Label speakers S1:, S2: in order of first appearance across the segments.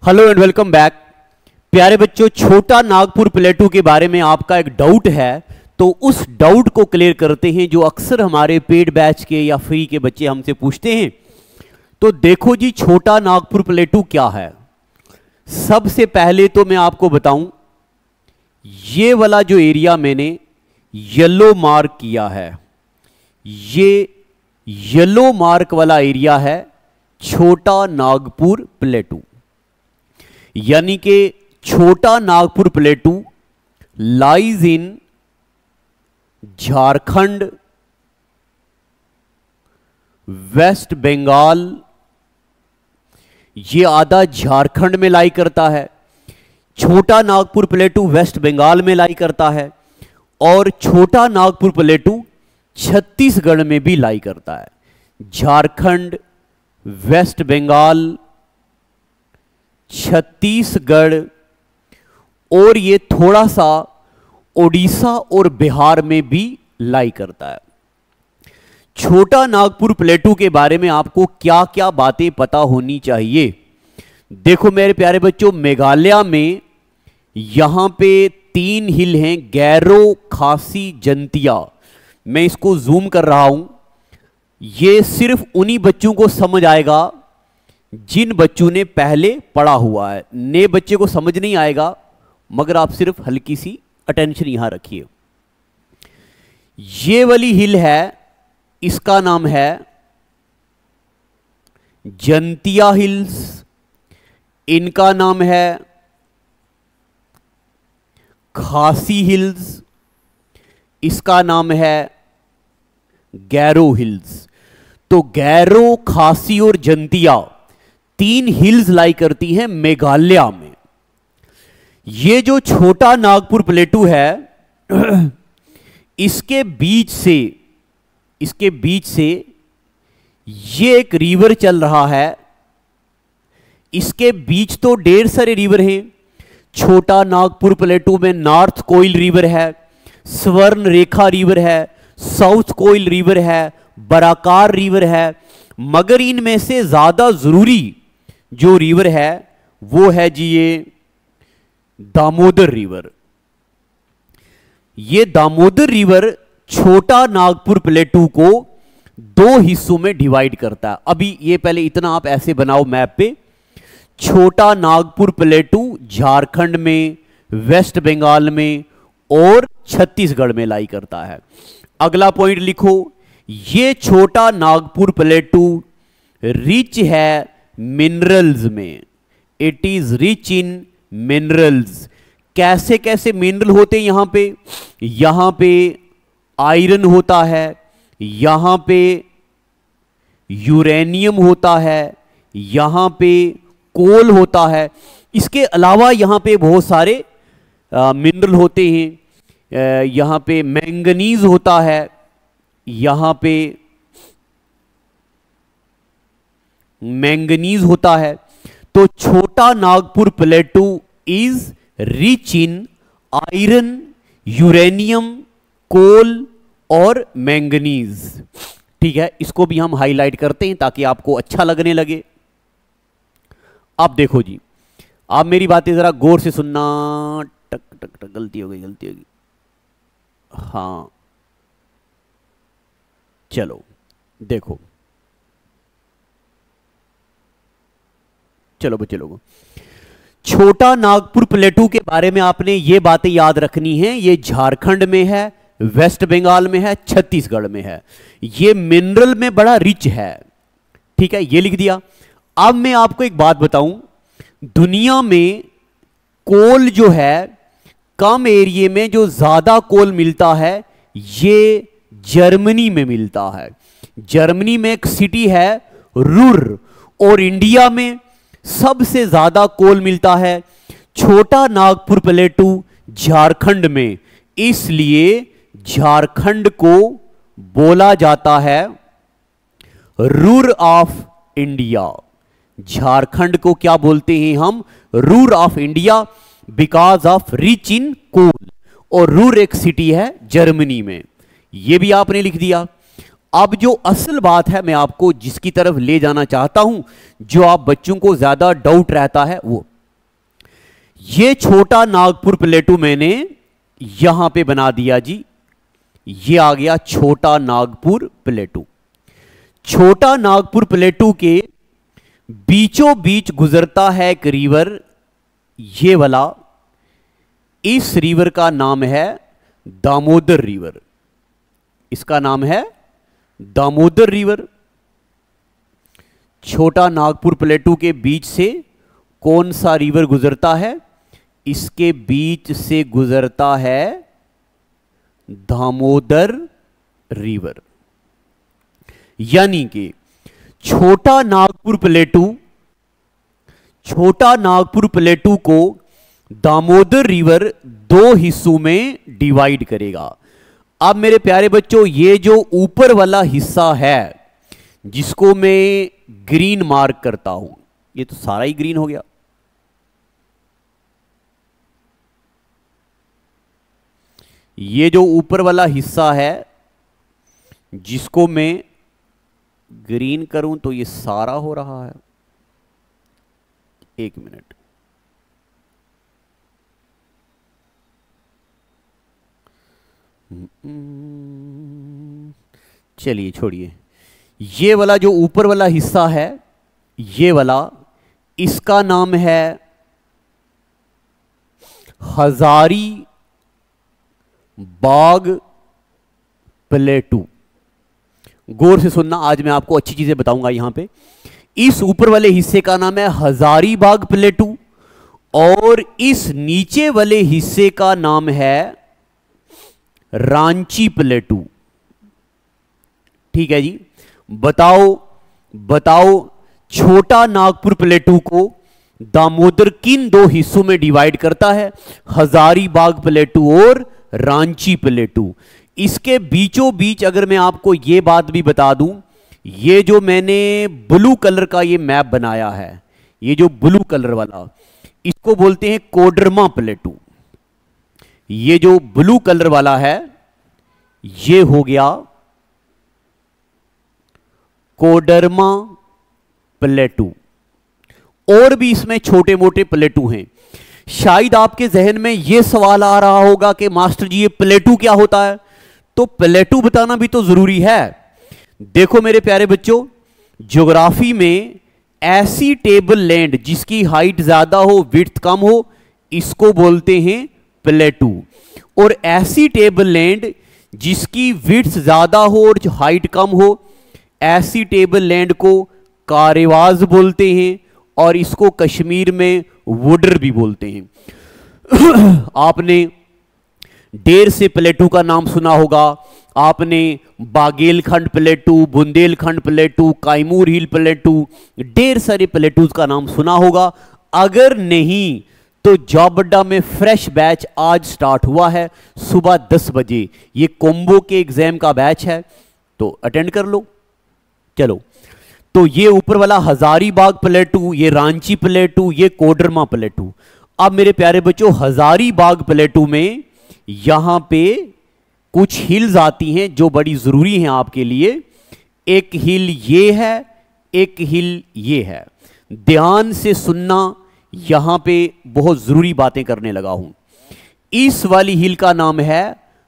S1: Hello and welcome back. प्यारे बच्चों, छोटा नागपुर प्लेटू के बारे में आपका एक डाउट है, तो उस डाउट को क्लियर करते हैं जो अक्सर हमारे पेड बैच के या फ्री के बच्चे हमसे पूछते हैं। तो देखो जी, छोटा नागपुर प्लेटू क्या है। सबसे पहले तो मैं आपको बताऊं, ये वाला जो एरिया मैंने येलो मार्क किया है, ये येलो मार्क वाला एरिया है छोटा नागपुर प्लेटू। यानी कि Chota Nagpur plateau lies in Jharkhand, West Bengal. ये आधा झारखंड में लाई करता है, छोटा नागपुर प्लेटू वेस्ट बंगाल में लाई करता है, और छोटा नागपुर प्लेटू छत्तीसगढ़ में भी लाई करता है। झारखंड, वेस्ट बंगाल, छत्तीसगढ़ और ये थोड़ा सा ओडिशा और बिहार में भी लाई करता है। छोटा नागपुर प्लेटू के बारे में आपको क्या क्या बातें पता होनी चाहिए। देखो मेरे प्यारे बच्चों, मेघालय में यहां पे 3 हिल हैं, गैरो, खासी, जंतिया। मैं इसको जूम कर रहा हूं। ये सिर्फ उन्हीं बच्चों को समझ आएगा जिन बच्चों ने पहले पढ़ा हुआ है। नए बच्चे को समझ नहीं आएगा, मगर आप सिर्फ हल्की सी अटेंशन यहां रखिए। ये वाली हिल है, इसका नाम है जंतिया हिल्स। इनका नाम है खासी हिल्स। इसका नाम है गैरो हिल्स। तो गैरो, खासी और जंतिया 3 हिल्स लाई करती हैं मेघालय में। ये जो छोटा नागपुर प्लेटू है, इसके बीच से ये एक रिवर चल रहा है। इसके बीच तो ढेर सारे रिवर हैं। छोटा नागपुर प्लेटू में नॉर्थ कोयल रिवर है, स्वर्ण रेखा रिवर है, साउथ कोयल रिवर है, बराकार रिवर है, मगर इनमें से ज्यादा जरूरी जो रिवर है वो है जी ये दामोदर रिवर। ये दामोदर रिवर छोटा नागपुर प्लेटू को 2 हिस्सों में डिवाइड करता है। अभी ये पहले इतना आप ऐसे बनाओ मैप पे। छोटा नागपुर प्लेटू झारखंड में, वेस्ट बंगाल में और छत्तीसगढ़ में लाई करता है। अगला पॉइंट लिखो, ये छोटा नागपुर प्लेटू रिच है मिनरल्स में। It is rich in minerals. कैसे कैसे मिनरल होते हैं यहां पे? यहां पे आयरन होता है, यहां पे यूरेनियम होता है, यहां पे कोल होता है। इसके अलावा यहां पे बहुत सारे मिनरल होते हैं। यहां पे मैंगनीज होता है, यहां पे मैंगनीज होता है। तो Chota Nagpur plateau is rich in iron, uranium, coal और मैंगनीज। ठीक है, इसको भी हम हाईलाइट करते हैं ताकि आपको अच्छा लगने लगे। अब देखो जी, आप मेरी बातें जरा गौर से सुनना। टक टक टक, गलती हो गई। हाँ चलो देखो, चलो बच्चे लोगों, छोटा नागपुर प्लेटू के बारे में आपने ये बातें याद रखनी है। ये झारखंड में है, वेस्ट बंगाल में है, छत्तीसगढ़ में है। ये मिनरल में बड़ा रिच है। ठीक है, ये लिख दिया। अब मैं आपको एक बात बताऊं, दुनिया में कोल जो है, कम एरिया में जो ज्यादा कोल मिलता है ये जर्मनी में मिलता है। जर्मनी में एक सिटी है रूर, और इंडिया में सबसे ज्यादा कोल मिलता है छोटा नागपुर प्लेटू झारखंड में। इसलिए झारखंड को बोला जाता है रूर ऑफ इंडिया। झारखंड को क्या बोलते हैं हम? Ruhr of India, because of rich in coal. और रूर एक सिटी है जर्मनी में। यह भी आपने लिख दिया। अब जो असल बात है मैं आपको जिसकी तरफ ले जाना चाहता हूं, जो आप बच्चों को ज्यादा डाउट रहता है, वो ये छोटा नागपुर प्लेटू मैंने यहां पे बना दिया जी। ये आ गया छोटा नागपुर प्लेटू। छोटा नागपुर प्लेटू के बीचों बीच गुजरता है एक रिवर, ये वाला। इस रिवर का नाम है दामोदर रिवर। इसका नाम है दामोदर रिवर। छोटा नागपुर प्लेटू के बीच से कौन सा रिवर गुजरता है? इसके बीच से गुजरता है दामोदर रिवर। यानी कि छोटा नागपुर प्लेटू को दामोदर रिवर दो हिस्सों में डिवाइड करेगा। अब मेरे प्यारे बच्चों, ये जो ऊपर वाला हिस्सा है जिसको मैं ग्रीन मार्क करता हूं, ये तो सारा ही ग्रीन हो गया। ये जो ऊपर वाला हिस्सा है जिसको मैं ग्रीन करूं तो ये सारा हो रहा है। एक मिनट, चलिए छोड़िए। ये वाला जो ऊपर वाला हिस्सा है, ये वाला, इसका नाम है हजारी बाग प्लेटू। गौर से सुनना, आज मैं आपको अच्छी चीजें बताऊंगा यहां पे। इस ऊपर वाले हिस्से का नाम है हजारी बाग प्लेटू और इस नीचे वाले हिस्से का नाम है रांची प्लेटू। ठीक है जी। बताओ छोटा नागपुर प्लेटू को दामोदर किन दो हिस्सों में डिवाइड करता है? हजारी बाग प्लेटू और रांची प्लेटू। इसके बीचों बीच अगर मैं आपको यह बात भी बता दूं, ये जो मैंने ब्लू कलर का ये मैप बनाया है, ये जो ब्लू कलर वाला, इसको बोलते हैं कोडरमा प्लेटू। ये जो ब्लू कलर वाला है ये हो गया कोडरमा प्लेटू। और भी इसमें छोटे मोटे प्लेटू हैं। शायद आपके जहन में यह सवाल आ रहा होगा कि मास्टर जी ये प्लेटू क्या होता है? तो प्लेटू बताना भी तो जरूरी है। देखो मेरे प्यारे बच्चों, ज्योग्राफी में ऐसी टेबल लैंड जिसकी हाइट ज्यादा हो विड्थ कम हो, इसको बोलते हैं प्लेटू। और ऐसी टेबल लैंड जिसकी विड्थ ज्यादा हो और हाइट कम हो, ऐसी टेबल लैंड को कारेवाज बोलते हैं और इसको कश्मीर में वुडर भी बोलते हैं। आपने ढेर से प्लेटू का नाम सुना होगा। आपने बागेलखंड प्लेटू, बुंदेलखंड प्लेटू, कायमूर हिल प्लेटू, ढेर सारे प्लेटूज का नाम सुना होगा। अगर नहीं तो जॉब अड्डा में फ्रेश बैच आज स्टार्ट हुआ है सुबह 10 बजे। ये कॉम्बो के एग्जाम का बैच है, तो अटेंड कर लो। चलो, तो ये ऊपर वाला हजारीबाग प्लेटू, ये रांची प्लेटू, ये कोडरमा प्लेटू। अब मेरे प्यारे बच्चों, हजारीबाग प्लेटू में यहां पे कुछ हिल्स आती हैं जो बड़ी जरूरी हैं आपके लिए। एक हिल ये है, एक हिल ये है। ध्यान से सुनना, यहां पे बहुत जरूरी बातें करने लगा हूं। इस वाली हिल का नाम है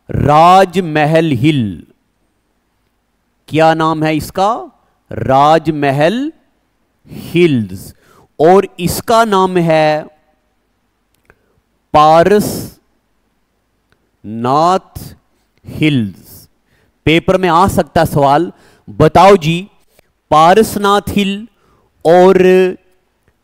S1: राजमहल हिल। क्या नाम है इसका? राजमहल हिल्स। और इसका नाम है पारसनाथ हिल्स। पेपर में आ सकता सवाल, बताओ जी पारसनाथ हिल और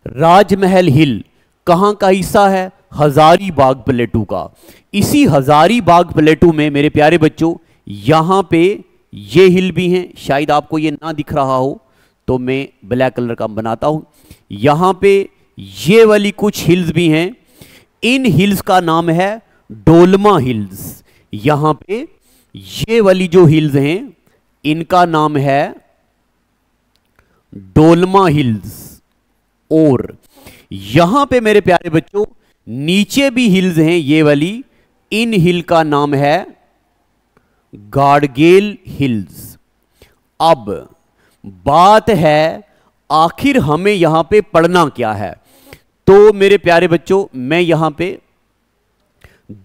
S1: राजमहल हिल कहां का हिस्सा है? हजारीबाग प्लेटू का। इसी हजारीबाग प्लेटू में मेरे प्यारे बच्चों, यहां पे ये हिल भी हैं। शायद आपको ये ना दिख रहा हो तो मैं ब्लैक कलर का बनाता हूं। यहां पे ये वाली कुछ हिल्स भी हैं। इन हिल्स का नाम है डोलमा हिल्स। यहां पे ये वाली जो हिल्स हैं इनका नाम है डोलमा हिल्स। और यहां पे मेरे प्यारे बच्चों नीचे भी हिल्स हैं ये वाली। इन हिल का नाम है गाडगेल हिल्स। अब बात है आखिर हमें यहां पे पढ़ना क्या है? तो मेरे प्यारे बच्चों, मैं यहां पे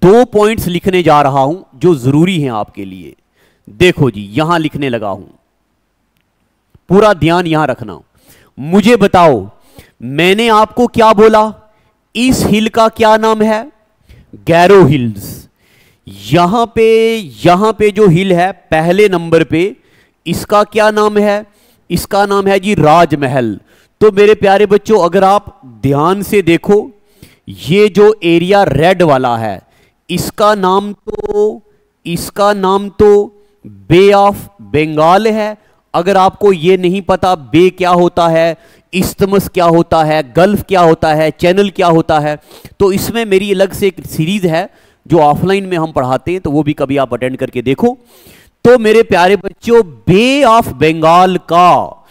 S1: 2 पॉइंट्स लिखने जा रहा हूं जो जरूरी हैं आपके लिए। देखो जी, यहां लिखने लगा हूं, पूरा ध्यान यहां रखना। मुझे बताओ, मैंने आपको क्या बोला? इस हिल का क्या नाम है? गैरो हिल्स। यहां पे जो हिल है पहले नंबर पे, इसका क्या नाम है? इसका नाम है जी राजमहल। तो मेरे प्यारे बच्चों, अगर आप ध्यान से देखो, ये जो एरिया रेड वाला है, इसका नाम तो बे ऑफ बंगाल है। अगर आपको ये नहीं पता बे क्या होता है, इस्थमस क्या होता है, गल्फ क्या होता है, चैनल क्या होता है, तो इसमें मेरी अलग से एक सीरीज है जो ऑफलाइन में हम पढ़ाते हैं, तो वो भी कभी आप अटेंड करके देखो। तो मेरे प्यारे बच्चों, बे ऑफ बंगाल का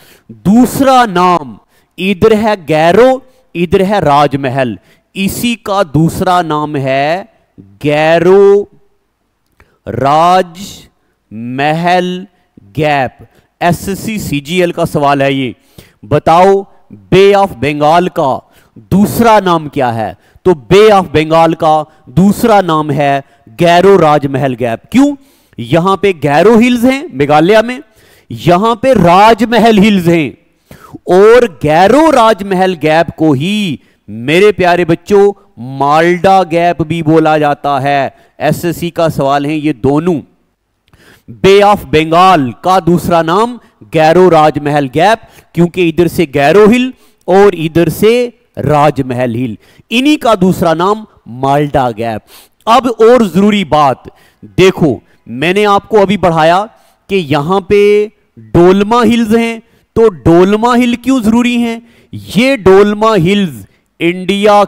S1: दूसरा नाम, इधर है गैरो, इधर है राजमहल, इसी का दूसरा नाम है गैरो राजमहल गैप। एसएससी सीजीएल का सवाल है ये। बताओ, बे ऑफ बंगाल का दूसरा नाम क्या है? तो बे ऑफ बंगाल का दूसरा नाम है गैरो राजमहल गैप। क्यों? यहां पे गैरो हिल्स हैं मेघालय में, यहां पे राजमहल हिल्स हैं, और गैरो राजमहल गैप को ही मेरे प्यारे बच्चों माल्डा गैप भी बोला जाता है। एसएससी का सवाल है ये दोनों। बे ऑफ बंगाल का दूसरा नाम गैरो राजमहल गैप, क्योंकि इधर से गैरो हिल और इधर से राजमहल हिल, इन्हीं का दूसरा नाम माल्डा गैप। अब और जरूरी बात देखो, मैंने आपको अभी बढ़ाया कि यहां पे डोलमा हिल्स हैं, तो डोलमा हिल क्यों जरूरी हैं? ये डोलमा हिल्स इंडिया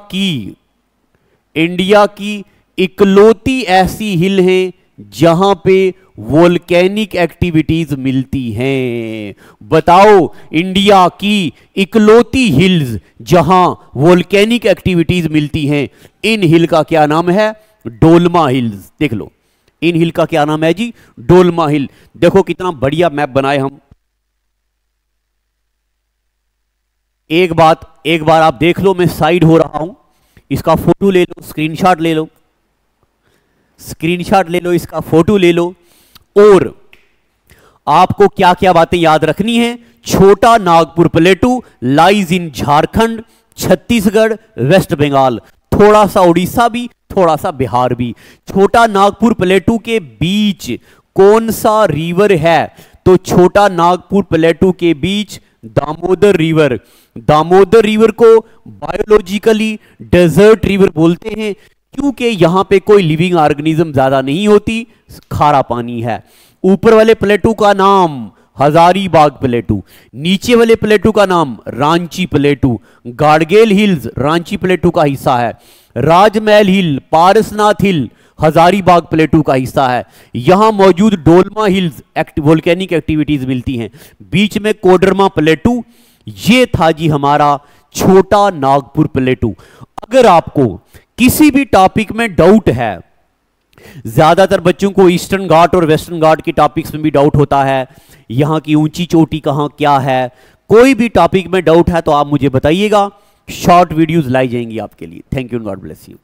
S1: की इकलौती ऐसी हिल हैं जहां पे वोल्केनिक एक्टिविटीज मिलती हैं। बताओ, इंडिया की इकलौती हिल्स जहां वोल्केनिक एक्टिविटीज मिलती हैं, इन हिल का क्या नाम है? डोलमा हिल्स। देख लो, इन हिल का क्या नाम है जी? डोलमा हिल। देखो कितना बढ़िया मैप बनाए हम। एक बार आप देख लो, मैं साइड हो रहा हूं, इसका फोटो ले लो, स्क्रीनशॉट ले लो, इसका फोटो ले लो। और आपको क्या क्या बातें याद रखनी है? Chota Nagpur plateau lies in Jharkhand, Chhattisgarh, West Bengal, थोड़ा सा उड़ीसा भी, थोड़ा सा बिहार भी। छोटा नागपुर प्लेटू के बीच कौन सा रिवर है? तो छोटा नागपुर प्लेटू के बीच दामोदर रिवर। दामोदर रिवर को बायोलॉजिकली डेजर्ट रिवर बोलते हैं, क्योंकि यहां पे कोई लिविंग ऑर्गेनिज्म ज्यादा नहीं होती, खारा पानी है। ऊपर वाले प्लेटू का नाम हजारीबाग प्लेटू, नीचे वाले प्लेटू का नाम रांची प्लेटू। गाड़गेल हिल्स रांची प्लेटू का हिस्सा है। राजमहल हिल, पारसनाथ हिल हजारीबाग प्लेटू का हिस्सा है। यहां मौजूद डोलमा हिल्स वोल्केनिक एक्टिविटीज मिलती हैं। बीच में कोडरमा प्लेटू, ये था जी हमारा छोटा नागपुर प्लेटू। अगर आपको किसी भी टॉपिक में डाउट है, ज्यादातर बच्चों को ईस्टर्न घाट और वेस्टर्न घाट के टॉपिक्स में भी डाउट होता है, यहां की ऊंची चोटी कहां क्या है, कोई भी टॉपिक में डाउट है तो आप मुझे बताइएगा, शॉर्ट वीडियोस लाई जाएंगी आपके लिए। Thank you and God bless you.